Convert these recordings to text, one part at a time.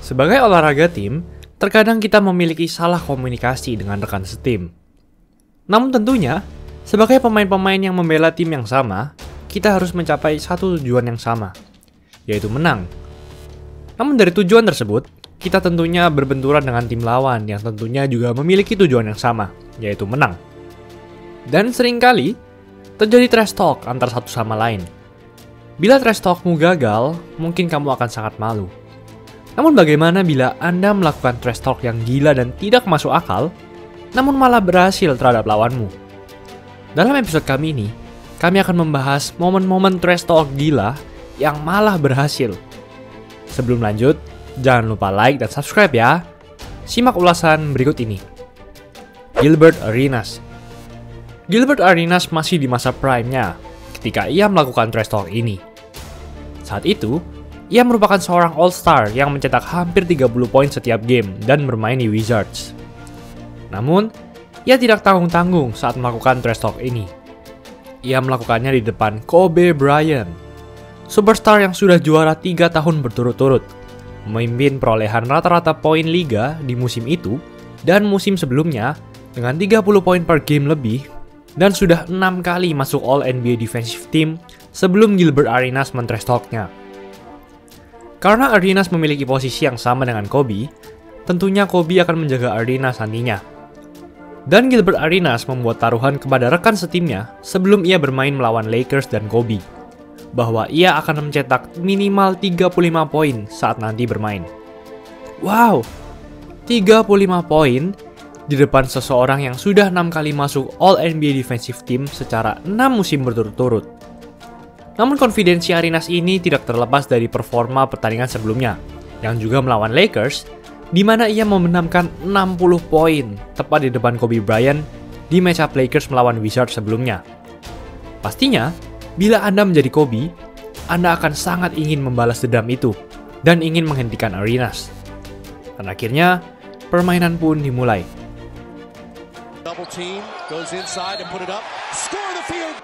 Sebagai olahraga tim, terkadang kita memiliki salah komunikasi dengan rekan setim. Namun tentunya, sebagai pemain-pemain yang membela tim yang sama, kita harus mencapai satu tujuan yang sama, yaitu menang. Namun dari tujuan tersebut, kita tentunya berbenturan dengan tim lawan yang tentunya juga memiliki tujuan yang sama, yaitu menang. Dan seringkali, terjadi trash talk antar satu sama lain. Bila trash talkmu gagal, mungkin kamu akan sangat malu. Namun bagaimana bila Anda melakukan trash talk yang gila dan tidak masuk akal, namun malah berhasil terhadap lawanmu? Dalam episode kami ini, kami akan membahas momen-momen trash talk gila yang malah berhasil. Sebelum lanjut, jangan lupa like dan subscribe ya. Simak ulasan berikut ini. Gilbert Arenas. Gilbert Arenas masih di masa prime-nya ketika ia melakukan trash talk ini. Saat itu, ia merupakan seorang all-star yang mencetak hampir 30 poin setiap game dan bermain di Wizards. Namun, ia tidak tanggung-tanggung saat melakukan trash talk ini. Ia melakukannya di depan Kobe Bryant, superstar yang sudah juara 3 tahun berturut-turut, memimpin perolehan rata-rata poin liga di musim itu dan musim sebelumnya dengan 30 poin per game lebih, dan sudah 6 kali masuk All-NBA Defensive Team sebelum Gilbert Arenas men-trash talk-nya. Karena Arenas memiliki posisi yang sama dengan Kobe, tentunya Kobe akan menjaga Arenas nantinya. Dan Gilbert Arenas membuat taruhan kepada rekan setimnya sebelum ia bermain melawan Lakers dan Kobe, bahwa ia akan mencetak minimal 35 poin saat nanti bermain. Wow, 35 poin di depan seseorang yang sudah 6 kali masuk All-NBA Defensive Team secara 6 musim berturut-turut. Namun konfidensi Arenas ini tidak terlepas dari performa pertandingan sebelumnya, yang juga melawan Lakers, di mana ia membenamkan 60 poin tepat di depan Kobe Bryant di matchup Lakers melawan Wizards sebelumnya. Pastinya, bila Anda menjadi Kobe, Anda akan sangat ingin membalas dendam itu dan ingin menghentikan Arenas. Dan akhirnya, permainan pun dimulai. Double team, goes inside and put it up. Score the field.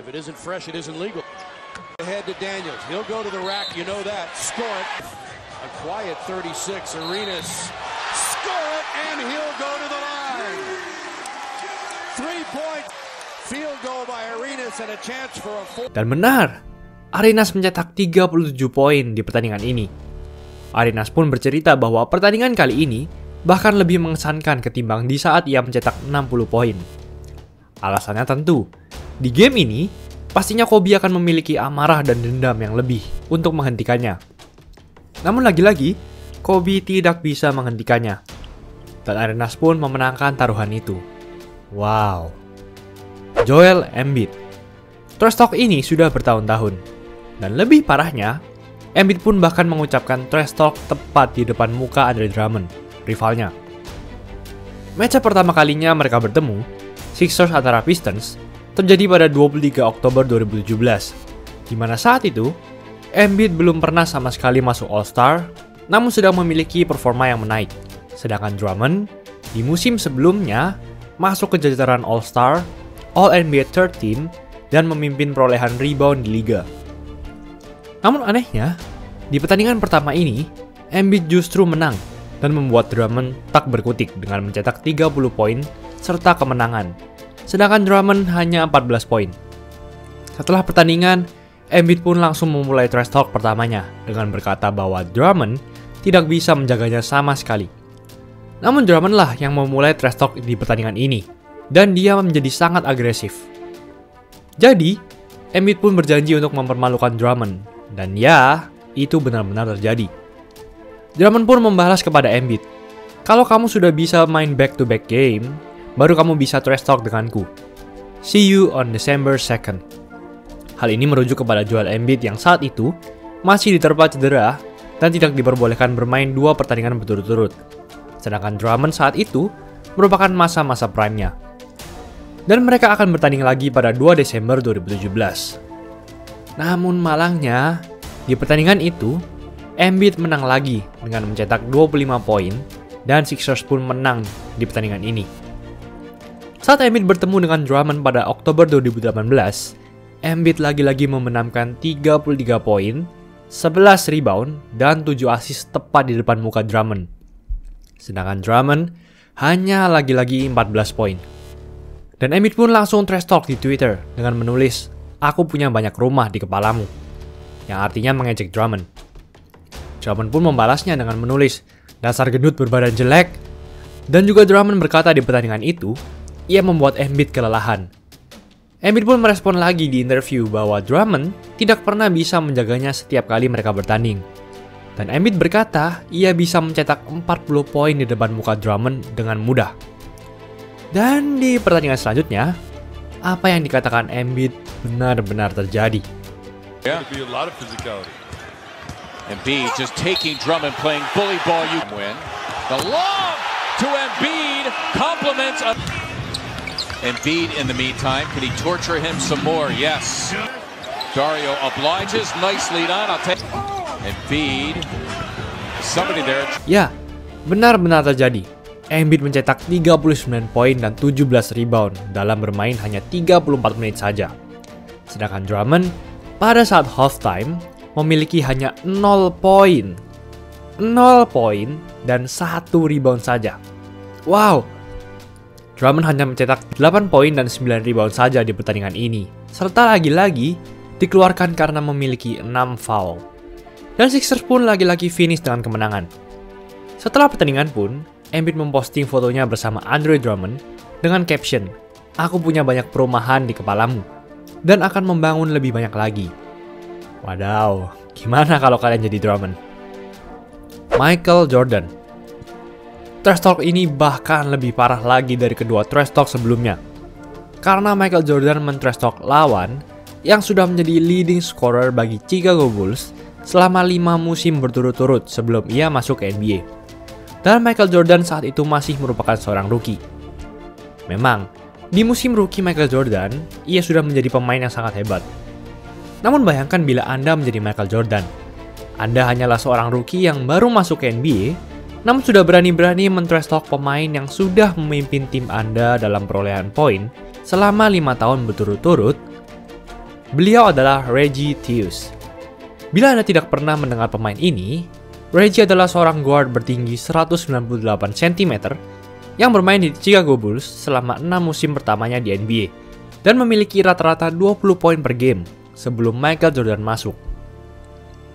If it isn't fresh, it isn't legal. Ahead to Daniels. He'll go to the rack, you know that. Score it. A quiet 36. Arenas. Score it, and he'll go to the line. 3-point field goal by Arenas and a chance for a 4. Dan benar, Arenas mencetak 37 poin di pertandingan ini. Arenas pun bercerita bahwa pertandingan kali ini bahkan lebih mengesankan ketimbang di saat ia mencetak 60 poin. Alasannya tentu, di game ini, pastinya Kobe akan memiliki amarah dan dendam yang lebih untuk menghentikannya. Namun lagi-lagi, Kobe tidak bisa menghentikannya. Dan Arenas pun memenangkan taruhan itu. Wow. Joel Embiid. Trash talk ini sudah bertahun-tahun. Dan lebih parahnya, Embiid pun bahkan mengucapkan trash talk tepat di depan muka Andre Drummond, rivalnya. Match pertama kalinya mereka bertemu, Sixers antara Pistons, terjadi pada 23 Oktober 2017, di mana saat itu, Embiid belum pernah sama sekali masuk All-Star, namun sedang memiliki performa yang menaik. Sedangkan Drummond, di musim sebelumnya, masuk ke jajaran All-Star, All-NBA Third Team, dan memimpin perolehan rebound di liga. Namun anehnya, di pertandingan pertama ini, Embiid justru menang, dan membuat Drummond tak berkutik dengan mencetak 30 poin serta kemenangan. Sedangkan Drummond hanya 14 poin. Setelah pertandingan, Embiid pun langsung memulai trash talk pertamanya dengan berkata bahwa Drummond tidak bisa menjaganya sama sekali. Namun Drummond lah yang memulai trash talk di pertandingan ini, dan dia menjadi sangat agresif. Jadi, Embiid pun berjanji untuk mempermalukan Drummond, dan ya, itu benar-benar terjadi. Drummond pun membalas kepada Embiid, "Kalau kamu sudah bisa main back-to-back game, baru kamu bisa trash talk denganku. See you on December 2nd. Hal ini merujuk kepada Joel Embiid yang saat itu masih diterpa cedera dan tidak diperbolehkan bermain 2 pertandingan berturut-turut. Sedangkan Drummond saat itu merupakan masa-masa prime-nya. Dan mereka akan bertanding lagi pada 2 Desember 2017. Namun malangnya, di pertandingan itu, Embiid menang lagi dengan mencetak 25 poin dan Sixers pun menang di pertandingan ini. Saat Embiid bertemu dengan Drummond pada Oktober 2018, Embiid lagi-lagi memenangkan 33 poin, 11 rebound, dan 7 assist tepat di depan muka Drummond. Sedangkan Drummond hanya lagi-lagi 14 poin. Dan Embiid pun langsung trash talk di Twitter dengan menulis, "Aku punya banyak rumah di kepalamu," yang artinya mengejek Drummond. Drummond pun membalasnya dengan menulis, "Dasar gendut berbadan jelek." Dan juga Drummond berkata di pertandingan itu, ia membuat Embiid kelelahan. Embiid pun merespon lagi di interview bahwa Drummond tidak pernah bisa menjaganya setiap kali mereka bertanding. Dan Embiid berkata ia bisa mencetak 40 poin di depan muka Drummond dengan mudah. Dan di pertandingan selanjutnya, apa yang dikatakan Embiid benar-benar terjadi. Yeah. Embiid just taking Drummond playing bully ball. You win. The lob to Embiid compliments of Embiid in the meantime. Can he torture him some more? Yes. Dario obliges. Nice lead on. I'll take Embiid. Somebody there. Ya, benar-benar terjadi. Embiid mencetak 39 poin dan 17 rebound dalam bermain hanya 34 menit saja. Sedangkan Drummond pada saat halftime memiliki hanya 0 poin. 0 poin dan 1 rebound saja. Wow. Drummond hanya mencetak 8 poin dan 9 rebound saja di pertandingan ini. Serta lagi-lagi dikeluarkan karena memiliki 6 foul. Dan Sixers pun lagi-lagi finish dengan kemenangan. Setelah pertandingan pun, Embiid memposting fotonya bersama Andre Drummond dengan caption, "Aku punya banyak perumahan di kepalamu dan akan membangun lebih banyak lagi." Wadaw, gimana kalau kalian jadi Drummond? Michael Jordan. Trash talk ini bahkan lebih parah lagi dari kedua trash talk sebelumnya. Karena Michael Jordan men-trash talk lawan yang sudah menjadi leading scorer bagi Chicago Bulls selama 5 musim berturut-turut sebelum ia masuk ke NBA. Dan Michael Jordan saat itu masih merupakan seorang rookie. Memang, di musim rookie Michael Jordan, ia sudah menjadi pemain yang sangat hebat. Namun bayangkan bila Anda menjadi Michael Jordan. Anda hanyalah seorang rookie yang baru masuk ke NBA, namun sudah berani-berani men-trash talk pemain yang sudah memimpin tim Anda dalam perolehan poin selama 5 tahun berturut-turut. Beliau adalah Reggie Theus. Bila Anda tidak pernah mendengar pemain ini, Reggie adalah seorang guard bertinggi 198 cm yang bermain di Chicago Bulls selama 6 musim pertamanya di NBA dan memiliki rata-rata 20 poin per game sebelum Michael Jordan masuk.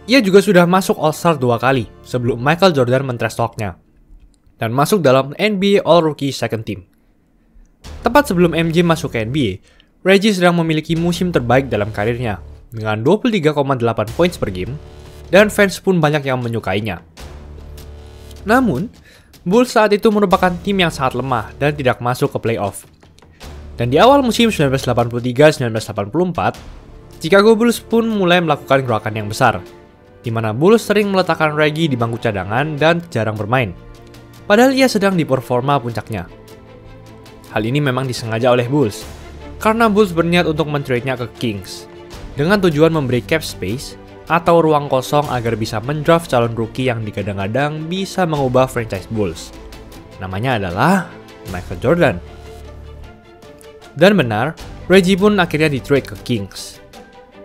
Ia juga sudah masuk All-Star 2 kali sebelum Michael Jordan men-trash talk-nya dan masuk dalam NBA All-Rookie Second Team. Tepat sebelum MJ masuk ke NBA, Reggie sedang memiliki musim terbaik dalam karirnya dengan 23,8 points per game dan fans pun banyak yang menyukainya. Namun, Bulls saat itu merupakan tim yang sangat lemah dan tidak masuk ke playoff. Dan di awal musim 1983-1984, Chicago Bulls pun mulai melakukan gerakan yang besar, di mana Bulls sering meletakkan Reggie di bangku cadangan dan jarang bermain, padahal ia sedang di performa puncaknya. Hal ini memang disengaja oleh Bulls, karena Bulls berniat untuk men-trade-nya ke Kings, dengan tujuan memberi cap space atau ruang kosong agar bisa mendraft calon rookie yang digadang-gadang bisa mengubah franchise Bulls. Namanya adalah Michael Jordan. Dan benar, Reggie pun akhirnya di-trade ke Kings.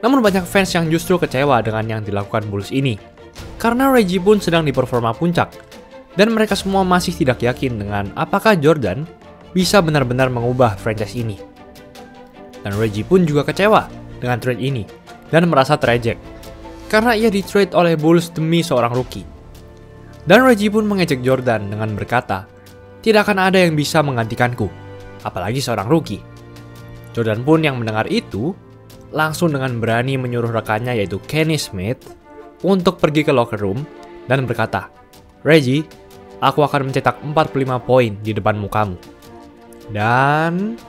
Namun banyak fans yang justru kecewa dengan yang dilakukan Bulls ini, karena Reggie pun sedang di performa puncak, dan mereka semua masih tidak yakin dengan apakah Jordan bisa benar-benar mengubah franchise ini. Dan Reggie pun juga kecewa dengan trade ini, dan merasa terejek, karena ia di-trade oleh Bulls demi seorang rookie. Dan Reggie pun mengejek Jordan dengan berkata, "Tidak akan ada yang bisa menggantikanku, apalagi seorang rookie." Jordan pun yang mendengar itu, langsung dengan berani menyuruh rekannya yaitu Kenny Smith untuk pergi ke locker room dan berkata, "Reggie, aku akan mencetak 45 poin di depan mukamu." Dan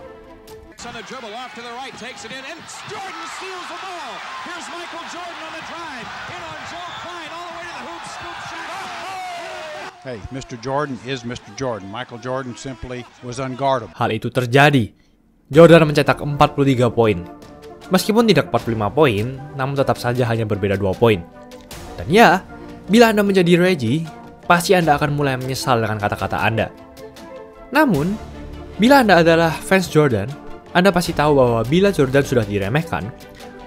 Hey, Mr. Jordan is Mr. Jordan. Michael Jordan simply was unguardable. hal itu terjadi. Jordan mencetak 43 poin. Meskipun tidak 45 poin, namun tetap saja hanya berbeda 2 poin. Dan ya, bila Anda menjadi Reggie, pasti Anda akan mulai menyesal dengan kata-kata Anda. Namun, bila Anda adalah fans Jordan, Anda pasti tahu bahwa bila Jordan sudah diremehkan,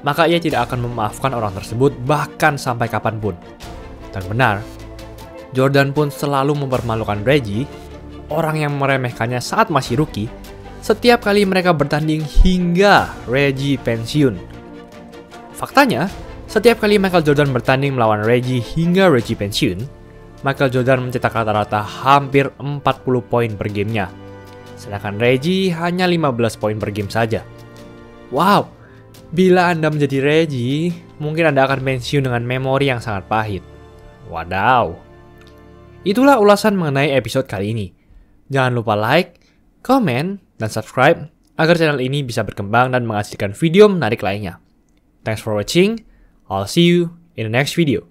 maka ia tidak akan memaafkan orang tersebut bahkan sampai kapanpun. Dan benar, Jordan pun selalu mempermalukan Reggie, orang yang meremehkannya saat masih rookie, setiap kali mereka bertanding hingga Reggie pensiun. Faktanya, setiap kali Michael Jordan bertanding melawan Reggie hingga Reggie pensiun, Michael Jordan mencetak rata-rata hampir 40 poin per gamenya. Sedangkan Reggie hanya 15 poin per game saja. Wow, bila Anda menjadi Reggie, mungkin Anda akan pensiun dengan memori yang sangat pahit. Wadaw. Itulah ulasan mengenai episode kali ini. Jangan lupa like, komen, dan subscribe agar channel ini bisa berkembang dan menghasilkan video menarik lainnya. Thanks for watching. I'll see you in the next video.